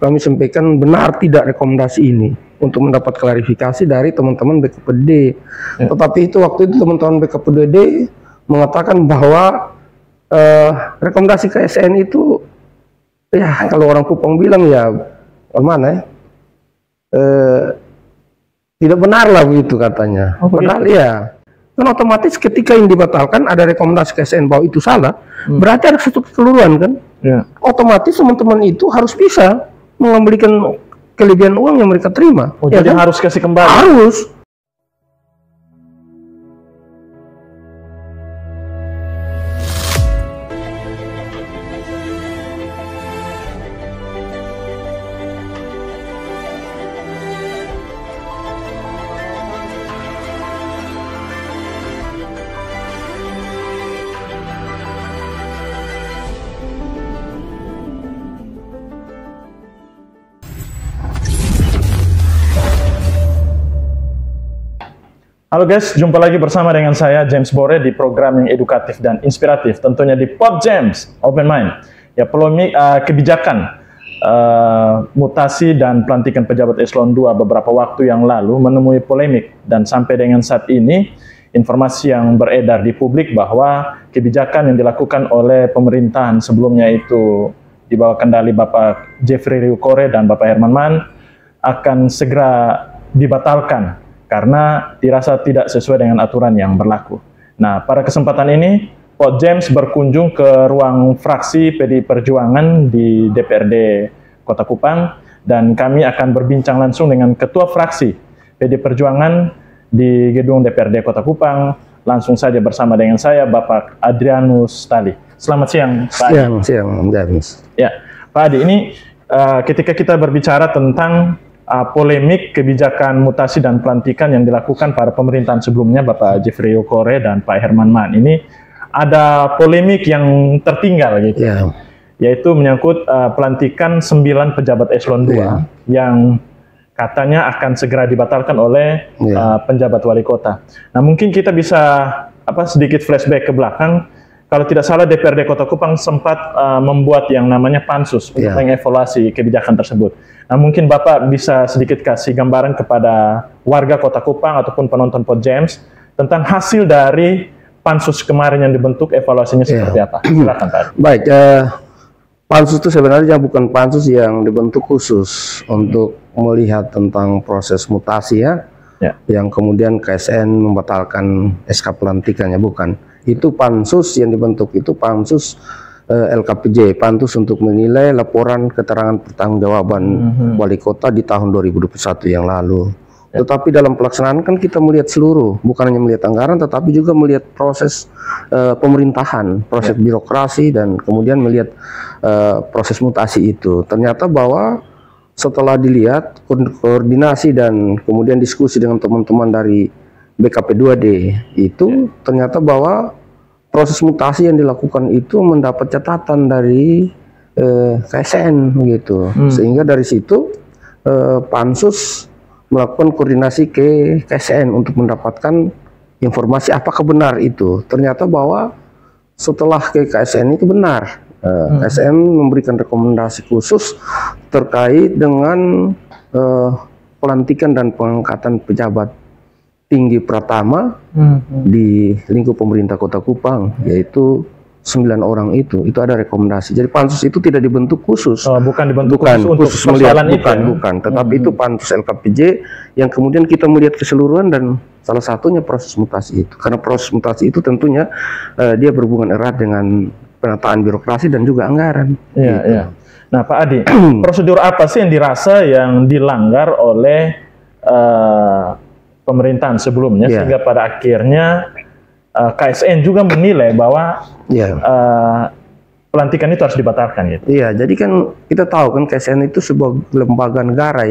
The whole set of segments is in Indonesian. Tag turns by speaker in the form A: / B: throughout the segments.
A: kami sampaikan benar tidak rekomendasi ini untuk mendapat klarifikasi dari teman-teman BKPD. Tetapi itu waktu itu teman-teman BKPD mengatakan bahwa rekomendasi KSN itu ya kalau orang Kupang bilang ya mana ya tidak benar lah begitu katanya. Padahal ya kan otomatis ketika yang dibatalkan ada rekomendasi KSN bahwa itu salah, berarti ada satu keseluruhan kan. Otomatis teman-teman itu harus bisa mengembalikan kelebihan uang yang mereka terima.
B: Ya jadi kan? Harus kasih kembali.
A: Harus.
B: Halo guys, jumpa lagi bersama dengan saya James Bore di program yang edukatif dan inspiratif, tentunya di Pod James Open Mind. Ya, polemik kebijakan mutasi dan pelantikan pejabat eselon 2 beberapa waktu yang lalu menemui polemik, dan sampai dengan saat ini informasi yang beredar di publik bahwa kebijakan yang dilakukan oleh pemerintahan sebelumnya itu di bawah kendali Bapak Jeffrey Riukore dan Bapak Herman Mann akan segera dibatalkan karena dirasa tidak sesuai dengan aturan yang berlaku. Nah, pada kesempatan ini, Pod James berkunjung ke ruang fraksi PDI Perjuangan di DPRD Kota Kupang, dan kami akan berbincang langsung dengan Ketua Fraksi PDI Perjuangan di gedung DPRD Kota Kupang. Langsung saja bersama dengan saya, Bapak Adrianus Tali. Selamat siang, Pak Adi.
A: Siang, James.
B: Ya, Pak Adi, ini ketika kita berbicara tentang polemik kebijakan mutasi dan pelantikan yang dilakukan pada pemerintahan sebelumnya Bapak Jeffrey Riukore dan Pak Herman Mann, ini ada polemik yang tertinggal gitu, yaitu menyangkut pelantikan 9 pejabat eselon 2 yang katanya akan segera dibatalkan oleh penjabat wali kota. Nah, mungkin kita bisa sedikit flashback ke belakang. Kalau tidak salah, DPRD Kota Kupang sempat membuat yang namanya pansus untuk mengevaluasi kebijakan tersebut. Nah, mungkin Bapak bisa sedikit kasih gambaran kepada warga Kota Kupang ataupun penonton Pod James tentang hasil dari pansus kemarin yang dibentuk, evaluasinya seperti apa. Silakan, Pak.
A: Baik, pansus itu sebenarnya bukan pansus yang dibentuk khusus untuk melihat tentang proses mutasi yang kemudian KSN membatalkan SK pelantikannya, bukan. Itu pansus yang dibentuk itu pansus LKPJ, pansus untuk menilai laporan keterangan pertanggungjawaban wali kota di tahun 2021 yang lalu. Tetapi dalam pelaksanaan kan kita melihat seluruh, bukan hanya melihat anggaran, tetapi juga melihat proses pemerintahan, proses birokrasi, dan kemudian melihat proses mutasi itu. Ternyata bahwa setelah dilihat koordinasi dan kemudian diskusi dengan teman-teman dari BKP 2D itu ternyata bahwa proses mutasi yang dilakukan itu mendapat catatan dari KSN gitu. Sehingga dari situ pansus melakukan koordinasi ke KSN untuk mendapatkan informasi apakah benar itu. Ternyata bahwa setelah ke KSN itu benar. KSN memberikan rekomendasi khusus terkait dengan pelantikan dan pengangkatan pejabat tinggi Pratama di lingkup pemerintah Kota Kupang, yaitu 9 orang itu ada rekomendasi. Jadi pansus itu tidak dibentuk khusus,
B: bukan dibentuk khusus
A: melihat, bukan, tetapi itu pansus LKPJ yang kemudian kita melihat keseluruhan dan salah satunya proses mutasi itu. Karena proses mutasi itu tentunya dia berhubungan erat dengan penataan birokrasi dan juga anggaran.
B: Nah, Pak Adi, prosedur apa sih yang dirasa yang dilanggar oleh pemerintahan sebelumnya sehingga pada akhirnya KSN juga menilai bahwa pelantikan itu harus dibatalkan gitu.
A: Jadi kan kita tahu kan KSN itu sebuah lembaga negara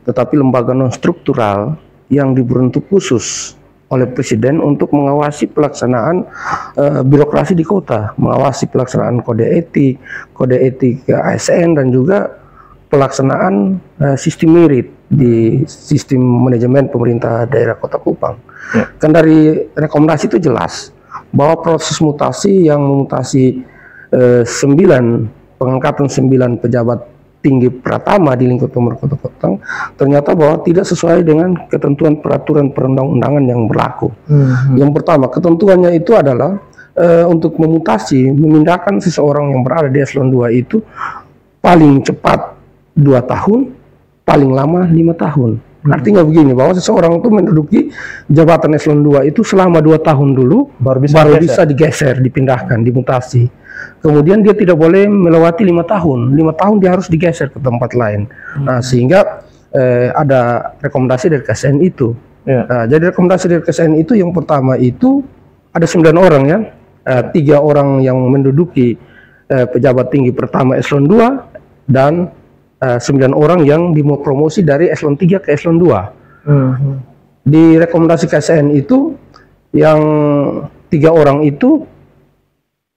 A: tetapi lembaga non struktural yang dibentuk khusus oleh Presiden untuk mengawasi pelaksanaan birokrasi di kota, mengawasi pelaksanaan kode etik ASN, dan juga pelaksanaan sistem merit di sistem manajemen pemerintah daerah Kota Kupang. Kan dari rekomendasi itu jelas bahwa proses mutasi yang memutasi pengangkatan 9 pejabat tinggi Pratama di lingkup pemerintah Kota Kupang ternyata bahwa tidak sesuai dengan ketentuan peraturan perundang-undangan yang berlaku. Yang pertama, ketentuannya itu adalah untuk memutasi, memindahkan seseorang yang berada di eselon 2 itu paling cepat 2 tahun, paling lama 5 tahun. Artinya begini, bahwa seseorang itu menduduki jabatan eselon 2 itu selama 2 tahun dulu baru bisa digeser, dipindahkan, dimutasi. Kemudian dia tidak boleh melewati 5 tahun. 5 tahun dia harus digeser ke tempat lain. Nah, sehingga ada rekomendasi dari KSN itu. Nah, jadi rekomendasi dari KSN itu yang pertama itu ada 9 orang ya. 3 orang yang menduduki pejabat tinggi pertama eselon 2 dan 9 orang yang mau promosi dari eselon 3 ke eselon 2. Di rekomendasi KSN itu yang 3 orang itu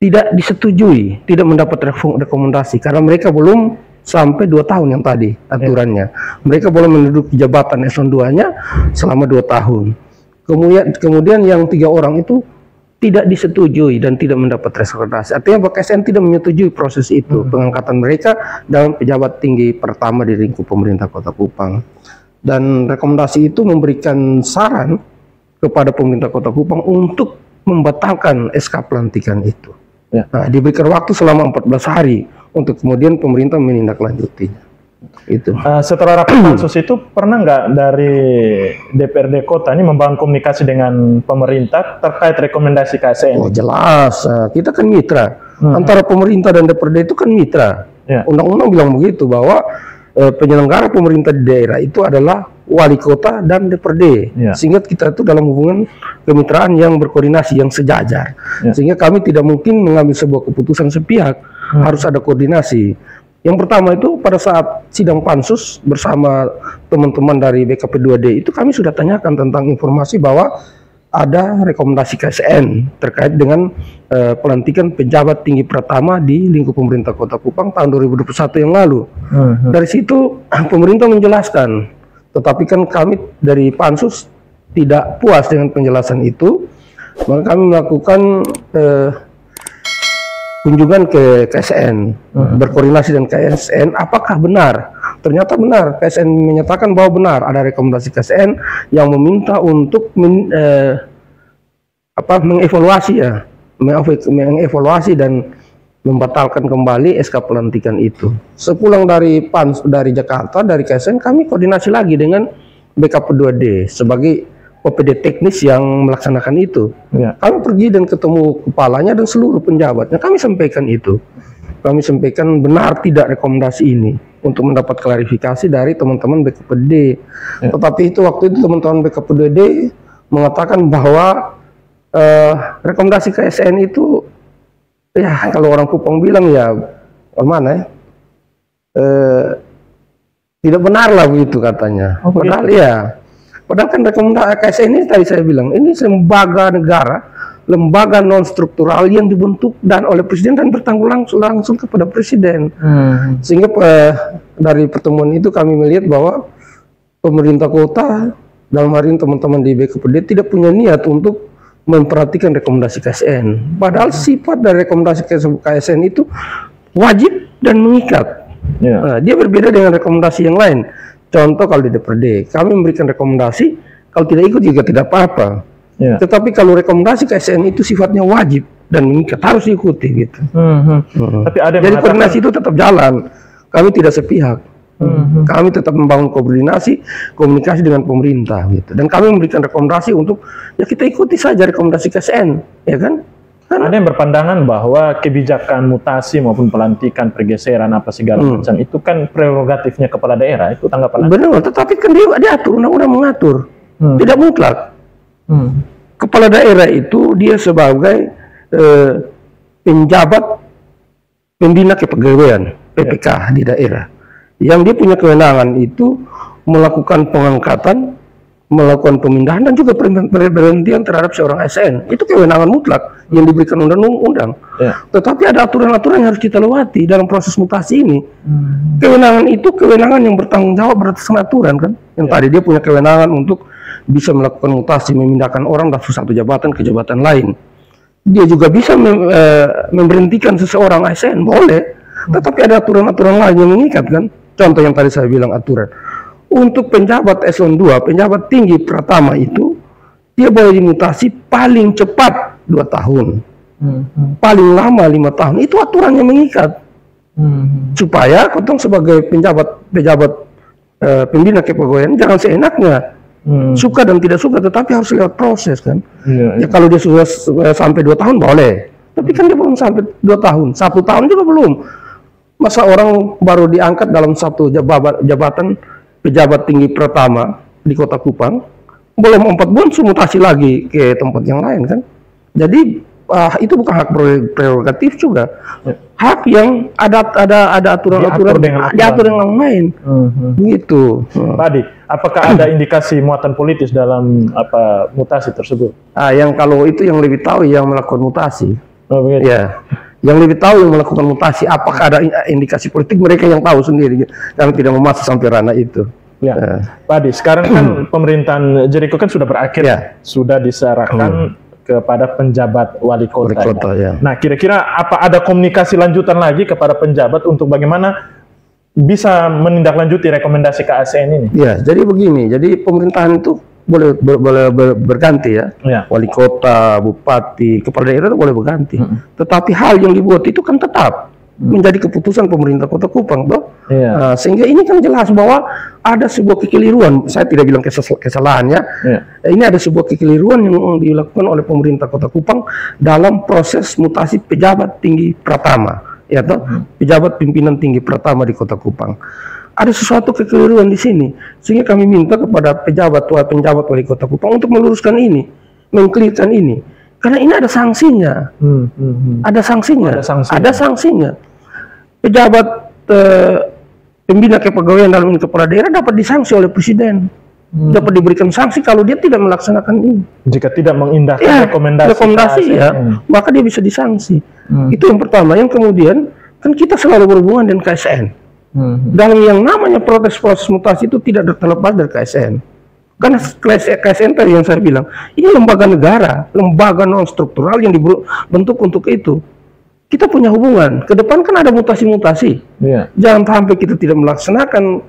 A: tidak disetujui, tidak mendapat rekomendasi karena mereka belum sampai 2 tahun yang tadi aturannya. Mereka boleh menduduki jabatan eselon 2-nya selama 2 tahun. Kemudian yang 3 orang itu tidak disetujui dan tidak mendapat rekomendasi. Artinya bahwa KSN tidak menyetujui proses itu, pengangkatan mereka dalam pejabat tinggi pertama di lingkup pemerintah Kota Kupang. Dan rekomendasi itu memberikan saran kepada pemerintah Kota Kupang untuk membatalkan SK pelantikan itu. Nah, diberikan waktu selama 14 hari untuk kemudian pemerintah menindaklanjutinya. Itu.
B: Setelah rapat pansus itu pernah nggak dari DPRD kota ini membangun komunikasi dengan pemerintah terkait rekomendasi KSN?
A: Oh jelas, kita kan mitra antara pemerintah dan DPRD itu kan mitra. Undang-undang bilang begitu bahwa penyelenggara pemerintah di daerah itu adalah wali kota dan DPRD, sehingga kita itu dalam hubungan kemitraan yang berkoordinasi, yang sejajar, sehingga kami tidak mungkin mengambil sebuah keputusan sepihak, harus ada koordinasi. Yang pertama itu pada saat sidang pansus bersama teman-teman dari BKP2D itu kami sudah tanyakan tentang informasi bahwa ada rekomendasi KSN terkait dengan pelantikan pejabat tinggi pertama di lingkup pemerintah Kota Kupang tahun 2021 yang lalu. Dari situ pemerintah menjelaskan, tetapi kan kami dari pansus tidak puas dengan penjelasan itu, maka kami melakukan kunjungan ke KSN, berkoordinasi dengan KSN, apakah benar? Ternyata benar, KSN menyatakan bahwa benar ada rekomendasi KSN yang meminta untuk mengevaluasi dan membatalkan kembali SK pelantikan itu. Sepulang dari Jakarta, dari KSN, kami koordinasi lagi dengan BKP2D sebagai OPD teknis yang melaksanakan itu. Kami pergi dan ketemu kepalanya dan seluruh penjabatnya. Kami sampaikan itu. Kami sampaikan benar tidak rekomendasi ini untuk mendapat klarifikasi dari teman-teman BKPD. Tetapi itu waktu itu teman-teman BKPD mengatakan bahwa rekomendasi KSN itu ya kalau orang Kupang bilang ya mana ya? Tidak benar lah begitu katanya. Padahal ya. Padahal kan rekomendasi KSN ini tadi saya bilang, ini lembaga negara, lembaga non struktural yang dibentuk dan oleh presiden dan bertanggung langsung kepada presiden. Sehingga dari pertemuan itu kami melihat bahwa pemerintah kota, dalam hari ini teman-teman di BKPD tidak punya niat untuk memperhatikan rekomendasi KSN. Padahal sifat dari rekomendasi KSN itu wajib dan mengikat. Nah, dia berbeda dengan rekomendasi yang lain. Contoh kalau di DPRD, kami memberikan rekomendasi, kalau tidak ikut juga tidak apa-apa. Tetapi kalau rekomendasi KSN itu sifatnya wajib dan mengikat, harus diikuti gitu.
B: Tapi ada yang
A: jadi koordinasi itu tetap jalan, kami tidak sepihak. Kami tetap membangun komunikasi dengan pemerintah gitu. Dan kami memberikan rekomendasi untuk ya kita ikuti saja rekomendasi KSN, ya kan?
B: Ada yang berpandangan bahwa kebijakan mutasi maupun pelantikan, pergeseran apa segala macam itu kan prerogatifnya kepala daerah. Itu tanggapan Anda?
A: Benar, tetapi kan dia diatur, undang-undang mengatur, tidak mutlak. Kepala daerah itu dia sebagai penjabat pembina kepegawaian PPK di daerah, yang dia punya kewenangan itu melakukan pengangkatan, melakukan pemindahan dan juga pemberhentian terhadap seorang ASN. Itu kewenangan mutlak yang diberikan undang-undang. Tetapi ada aturan-aturan yang harus kita lewati dalam proses mutasi ini. Kewenangan itu kewenangan yang bertanggung jawab berdasarkan aturan kan. Yang tadi dia punya kewenangan untuk bisa melakukan mutasi, memindahkan orang dari satu jabatan ke jabatan lain. Dia juga bisa memberhentikan seseorang ASN, boleh. Tetapi ada aturan-aturan lain yang mengikat kan. Contoh yang tadi saya bilang aturan. Untuk penjabat eselon 2, penjabat tinggi pertama itu, dia boleh dimutasi paling cepat 2 tahun. Paling lama 5 tahun. Itu aturan yang mengikat. Supaya kotong sebagai penjabat pembina kepegawaian jangan seenaknya. Suka dan tidak suka, tetapi harus lewat proses kan. Ya kalau dia sudah sampai 2 tahun boleh. Tapi kan dia belum sampai 2 tahun. 1 tahun juga belum. Masa orang baru diangkat dalam satu jabatan pejabat tinggi pertama di Kota Kupang, belum 4 bulan mutasi lagi ke tempat yang lain kan. Jadi itu bukan hak prerogatif juga, hak yang ada aturan-aturan diatur dengan lain, begitu.
B: Pak Adi, apakah ada indikasi muatan politis dalam mutasi tersebut?
A: Yang kalau itu yang lebih tahu yang melakukan mutasi, ya. Yang lebih tahu yang melakukan mutasi, apakah ada indikasi politik, mereka yang tahu sendiri, yang tidak memasuk sampai ranah itu.
B: Ya, Pak Adi, sekarang kan pemerintahan Jericho kan sudah berakhir, sudah diserahkan kepada penjabat wali kota. Ya. Nah, kira-kira apa ada komunikasi lanjutan lagi kepada penjabat untuk bagaimana bisa menindaklanjuti rekomendasi KASN ini? Ya,
A: jadi begini, jadi pemerintahan itu boleh berganti ya. Wali kota, bupati, kepala daerah itu boleh berganti. Tetapi hal yang dibuat itu kan tetap menjadi keputusan pemerintah Kota Kupang, toh. Sehingga ini kan jelas bahwa ada sebuah kekeliruan. Saya tidak bilang kesalahan ya. Ini ada sebuah kekeliruan yang dilakukan oleh pemerintah Kota Kupang dalam proses mutasi pejabat tinggi pertama, ya toh, pejabat pimpinan tinggi pertama di Kota Kupang. Ada sesuatu kekeliruan di sini, sehingga kami minta kepada penjabat wali Kota Kupang untuk meluruskan ini, mengklirkan ini, karena ini ada sanksinya, ada sanksinya. Pejabat pembina kepegawaian dalam kepala daerah dapat disanksi oleh presiden, dapat diberikan sanksi kalau dia tidak melaksanakan ini. Jika tidak mengindahkan rekomendasi ya, maka dia bisa disanksi. Itu yang pertama. Yang kemudian kan kita selalu berhubungan dengan KSN. Dalam yang namanya proses mutasi itu tidak terlepas dari KSN. Karena KSN tadi yang saya bilang, ini lembaga negara, lembaga non struktural yang dibentuk untuk itu. Kita punya hubungan. Ke depan kan ada mutasi-mutasi. Jangan sampai kita tidak melaksanakan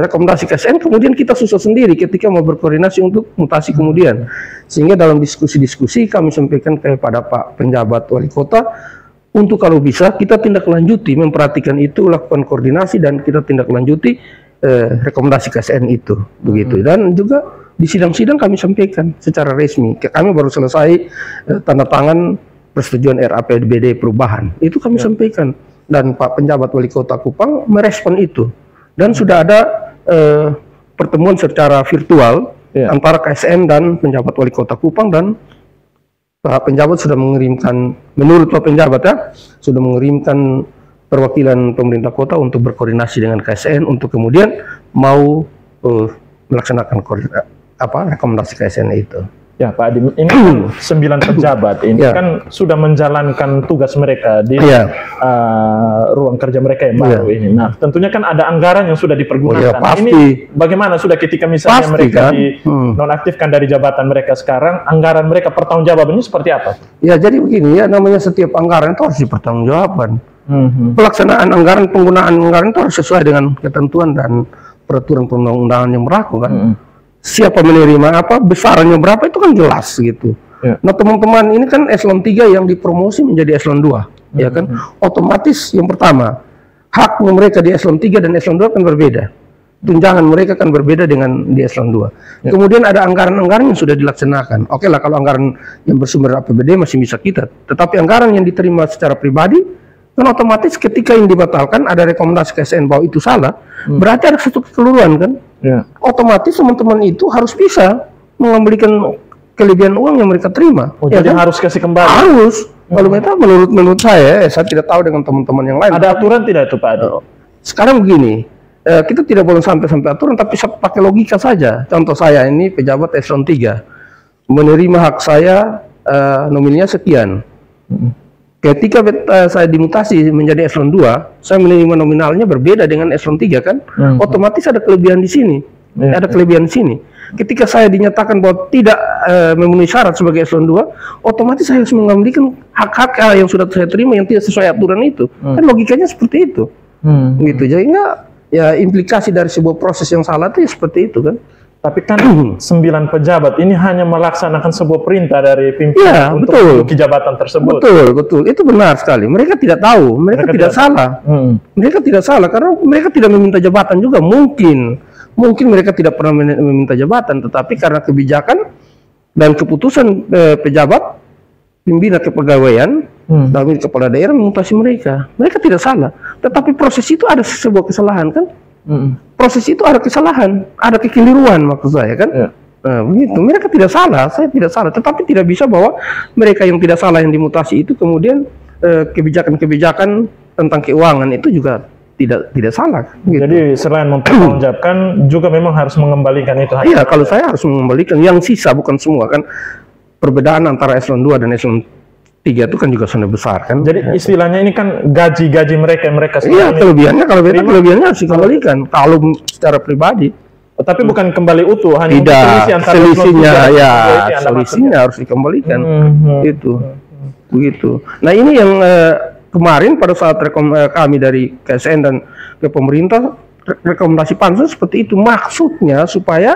A: rekomendasi KSN, kemudian kita susah sendiri ketika mau berkoordinasi untuk mutasi kemudian. Sehingga dalam diskusi-diskusi kami sampaikan kepada Pak penjabat wali kota, untuk kalau bisa kita tindak lanjuti, memperhatikan itu, lakukan koordinasi dan kita tindak lanjuti rekomendasi KSN itu, begitu. Dan juga di sidang-sidang kami sampaikan secara resmi. Kami baru selesai tanda tangan persetujuan RAPBD perubahan, itu kami sampaikan, dan Pak penjabat wali kota Kupang merespon itu, dan sudah ada pertemuan secara virtual antara KSN dan penjabat wali kota Kupang, dan Pak penjabat sudah mengirimkan, menurut Pak penjabat ya, sudah mengirimkan perwakilan pemerintah kota untuk berkoordinasi dengan KSN untuk kemudian mau melaksanakan rekomendasi KSN itu.
B: Ya Pak Adi, ini kan 9 pejabat ini kan sudah menjalankan tugas mereka di ruang kerja mereka yang baru ini. Nah, tentunya kan ada anggaran yang sudah dipergunakan. Ini bagaimana sudah ketika misalnya mereka dinonaktifkan dari jabatan mereka sekarang, anggaran mereka pertanggungjawabannya seperti apa? Ya, jadi begini ya, namanya setiap anggaran itu harus dipertanggungjawabkan. Pelaksanaan anggaran, penggunaan anggaran itu harus sesuai dengan ketentuan dan peraturan perundang-undangan yang berlaku kan. Siapa menerima apa, besarannya berapa, itu kan jelas gitu. Nah teman-teman ini kan eselon 3 yang dipromosi menjadi eselon 2, ya kan. Otomatis yang pertama, hak mereka di eselon 3 dan eselon 2 kan berbeda. Tunjangan mereka kan berbeda dengan di eselon 2. Kemudian ada anggaran-anggaran yang sudah dilaksanakan. Oke lah, kalau anggaran yang bersumber APBD masih bisa kita. Tetapi anggaran yang diterima secara pribadi, kan otomatis ketika yang dibatalkan ada rekomendasi KSN bahwa itu salah, berarti ada satu kekeliruan kan. Otomatis teman-teman itu harus bisa mengembalikan kelebihan uang yang mereka terima. Jadi kan? Harus kasih kembali. Harus. Kalau mereka menurut saya tidak tahu dengan teman-teman yang lain. Ada aturan tidak itu Pak Adi? Sekarang begini, kita tidak boleh sampai aturan, tapi pakai logika saja. Contoh saya ini pejabat eselon 3 menerima hak saya nominalnya sekian. Ketika saya dimutasi menjadi eselon 2, saya menerima nominalnya berbeda dengan eselon 3 kan, otomatis ada kelebihan di sini.
A: Ada kelebihan di sini. Ketika saya dinyatakan bahwa tidak memenuhi syarat sebagai eselon 2, otomatis saya harus mengembalikan hak-hak yang sudah saya terima yang tidak sesuai aturan itu. Kan logikanya seperti itu. Gitu. Jadi ya implikasi dari sebuah proses yang salah itu ya seperti itu kan.
B: Tapi kan 9 pejabat ini hanya melaksanakan sebuah perintah dari pimpinan untuk jabatan tersebut.
A: Betul. Itu benar sekali. Mereka tidak tahu, mereka tidak salah. Mereka tidak salah karena mereka tidak meminta jabatan juga. Mungkin mereka tidak pernah meminta jabatan, tetapi karena kebijakan dan keputusan pejabat, pimpinan kepegawaian, dalam ini kepala daerah memutasi mereka. Mereka tidak salah, tetapi proses itu ada sebuah kesalahan kan? Proses itu ada kesalahan, ada kekeliruan maksud saya kan? Nah, begitu. Mereka tidak salah, saya tidak salah, tetapi tidak bisa bahwa mereka yang tidak salah yang dimutasi itu kemudian kebijakan-kebijakan tentang keuangan itu juga tidak salah. Gitu.
B: Jadi selain mempertanggungjawabkan juga memang harus mengembalikan itu.
A: Iya, kalau saya harus mengembalikan yang sisa, bukan semua kan. Perbedaan antara eselon 2 dan eselon 3 itu kan juga sangat besar kan.
B: Jadi istilahnya ini kan gaji mereka
A: iya, kelebihannya kalau beda kelebihannya harus dikembalikan kalau secara pribadi.
B: Tapi bukan kembali utuh, hanya
A: tidak, selisihnya harus dikembalikan. Itu begitu. Nah, ini yang kemarin pada saat kami dari KSN dan ke pemerintah rekomendasi pansus seperti itu, maksudnya supaya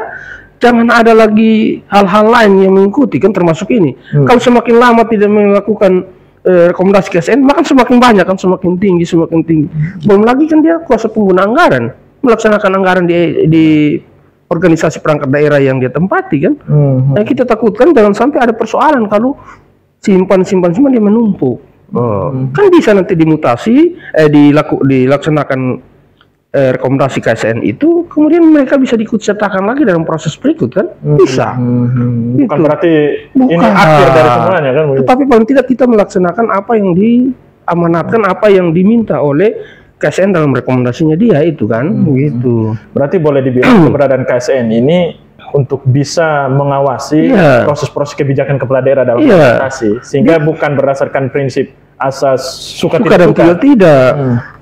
A: jangan ada lagi hal-hal lain yang mengikuti kan, termasuk ini. Kalau semakin lama tidak melakukan rekomendasi KSN, maka semakin banyak kan, semakin tinggi. Belum lagi kan dia kuasa pengguna anggaran, melaksanakan anggaran di organisasi perangkat daerah yang dia tempati kan. Nah, kita takutkan jangan sampai ada persoalan kalau simpan dia menumpuk. Kan bisa nanti dimutasi, dilaksanakan rekomendasi KSN itu, kemudian mereka bisa diikutsertakan lagi dalam proses berikut kan? Bisa.
B: Bukan berarti ini akhir dari semuanya kan?
A: Tetapi paling tidak kita melaksanakan apa yang diamanatkan, apa yang diminta oleh KSN dalam rekomendasinya dia itu kan? Gitu.
B: Berarti boleh dibilang keberadaan KSN ini untuk bisa mengawasi proses-proses kebijakan kepala daerah dalam implementasi, sehingga bukan berdasarkan prinsip asas suka
A: dan tidak.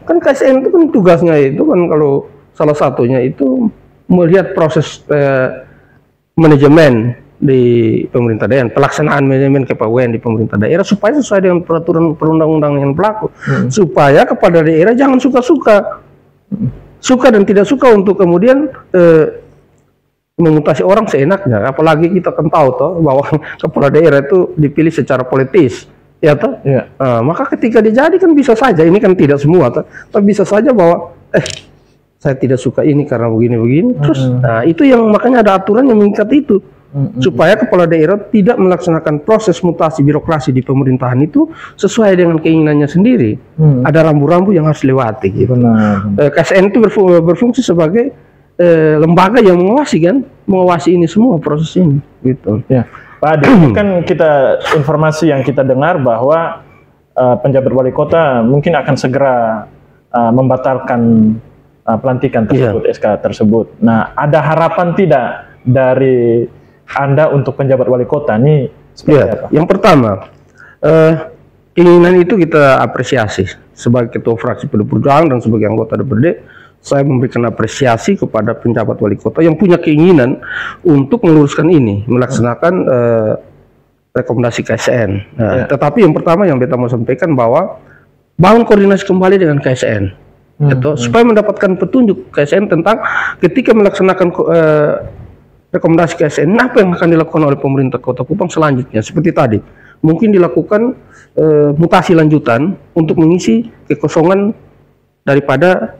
A: Kan KSN itu kan tugasnya itu kan, kalau salah satunya itu melihat proses manajemen di pemerintah daerah, pelaksanaan manajemen kepegawaian di pemerintah daerah supaya sesuai dengan peraturan perundang-undangan yang berlaku, supaya kepala daerah jangan suka dan tidak suka untuk kemudian memutasi orang seenaknya. Apalagi kita kan tahu toh bahwa kepala daerah itu dipilih secara politis, ya toh. Maka ketika dijadikan bisa saja, ini kan tidak semua toh, tapi bisa saja bahwa saya tidak suka ini karena begini-begini. Terus itu yang makanya ada aturan yang mengikat itu, supaya kepala daerah tidak melaksanakan proses mutasi birokrasi di pemerintahan itu sesuai dengan keinginannya sendiri. Ada rambu-rambu yang harus lewati gitu. KSN itu berfungsi sebagai lembaga yang mengawasi ini semua proses ini gitu.
B: Ya, Pak Adi, ini kan kita informasi yang kita dengar bahwa penjabat wali kota mungkin akan segera membatalkan pelantikan tersebut, SK tersebut. Nah, ada harapan tidak dari Anda untuk penjabat wali kota ini seperti apa?
A: Yang pertama, keinginan itu kita apresiasi sebagai ketua fraksi PD Perjuangan dan sebagai anggota DPRD. Saya memberikan apresiasi kepada penjabat wali kota yang punya keinginan untuk meluruskan ini, melaksanakan rekomendasi KSN. Tetapi yang pertama yang beta mau sampaikan bahwa bangun koordinasi kembali dengan KSN, supaya mendapatkan petunjuk KSN tentang ketika melaksanakan rekomendasi KSN, apa yang akan dilakukan oleh pemerintah Kota Kupang selanjutnya. Seperti tadi, mungkin dilakukan mutasi lanjutan untuk mengisi kekosongan daripada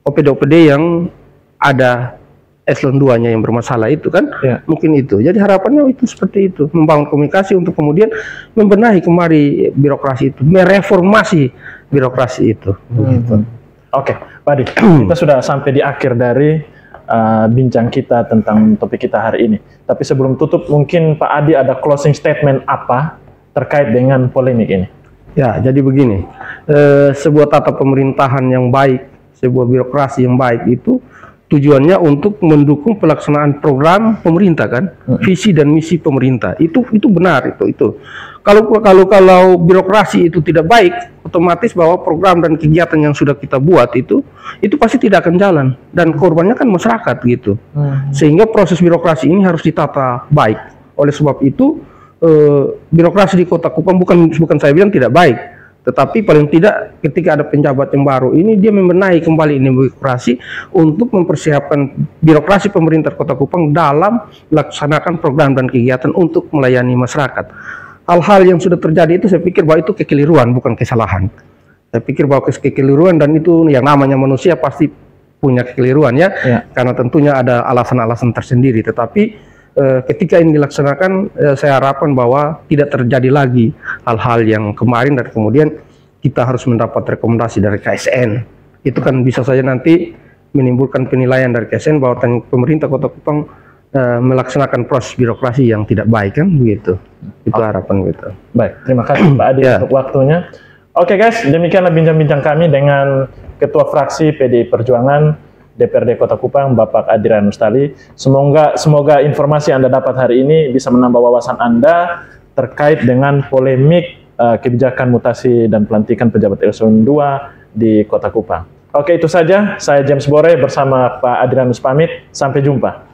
A: OPD-OPD yang ada eselon 2-nya yang bermasalah itu kan, mungkin itu. Jadi harapannya itu seperti itu, membangun komunikasi untuk kemudian membenahi kembali birokrasi itu, mereformasi birokrasi itu.
B: Oke, Pak Adi, kita sudah sampai di akhir dari bincang kita tentang topik kita hari ini. Tapi sebelum tutup, mungkin Pak Adi ada closing statement apa terkait dengan polemik ini?
A: Ya, jadi begini, sebuah tata pemerintahan yang baik, sebuah birokrasi yang baik itu tujuannya untuk mendukung pelaksanaan program pemerintah kan, visi dan misi pemerintah. Itu benar itu. Kalau birokrasi itu tidak baik, otomatis bahwa program dan kegiatan yang sudah kita buat itu pasti tidak akan jalan, dan korbannya kan masyarakat gitu. Sehingga proses birokrasi ini harus ditata baik. Oleh sebab itu birokrasi di Kota Kupang bukan saya bilang tidak baik, tetapi paling tidak ketika ada penjabat yang baru ini, dia membenahi kembali ini birokrasi untuk mempersiapkan birokrasi pemerintah Kota Kupang dalam melaksanakan program dan kegiatan untuk melayani masyarakat. Hal-hal yang sudah terjadi itu saya pikir bahwa itu kekeliruan, bukan kesalahan. Saya pikir bahwa kekeliruan, dan itu yang namanya manusia pasti punya kekeliruan ya. Karena tentunya ada alasan-alasan tersendiri. Tetapi ketika ini dilaksanakan, saya harapkan bahwa tidak terjadi lagi hal-hal yang kemarin, dan kemudian kita harus mendapat rekomendasi dari KSN. Itu kan bisa saja nanti menimbulkan penilaian dari KSN bahwa pemerintah Kota Kupang melaksanakan proses birokrasi yang tidak baik kan, begitu. Itu harapan kita.
B: Baik, terima kasih Pak Adi untuk waktunya. Oke guys, demikianlah bincang-bincang kami dengan Ketua Fraksi PDI Perjuangan DPRD Kota Kupang, Bapak Adrian Rustali. Semoga informasi yang Anda dapat hari ini bisa menambah wawasan Anda terkait dengan polemik kebijakan mutasi dan pelantikan pejabat eselon 2 di Kota Kupang. Oke, itu saja. Saya James Bore bersama Pak Adrianus pamit. Sampai jumpa.